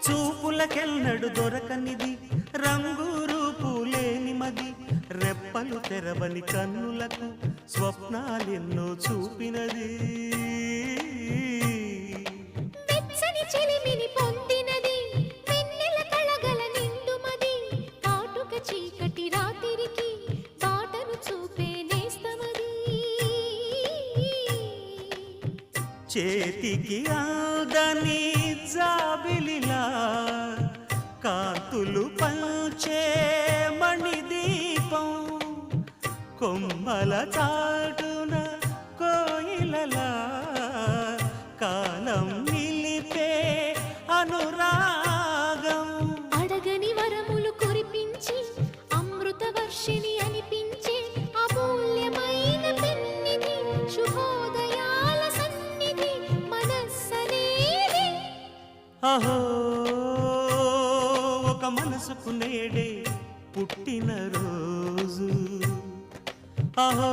చూపులకెన్నడు దొరకనిది రంగు రూపు లేని మది రెప్పలు తెరవని కన్నులకు స్వప్నాలెన్నో చూపినది వెచ్చని చెలిమిని పొందినది వెన్నెల కళగల నిండుమది కాటుక చీకటి రాత్రికి బాటను చూపే నేస్తమది చేతికి ఆదని జాబిలిలా కాంతులు పంచే మణిదీపం కొమ్మల చాటున కోయిలలా కాలం నిలిపే అనురాగం అడగని వరములు కురిపించి అమృత వర్షిణి అనిపించే అమూల్యమైన పెన్నిధి శుభోదయాల సన్నిధి మనస్సనేది అహో ఒక మనసుకు నేడే పుట్టిన రోజు అహో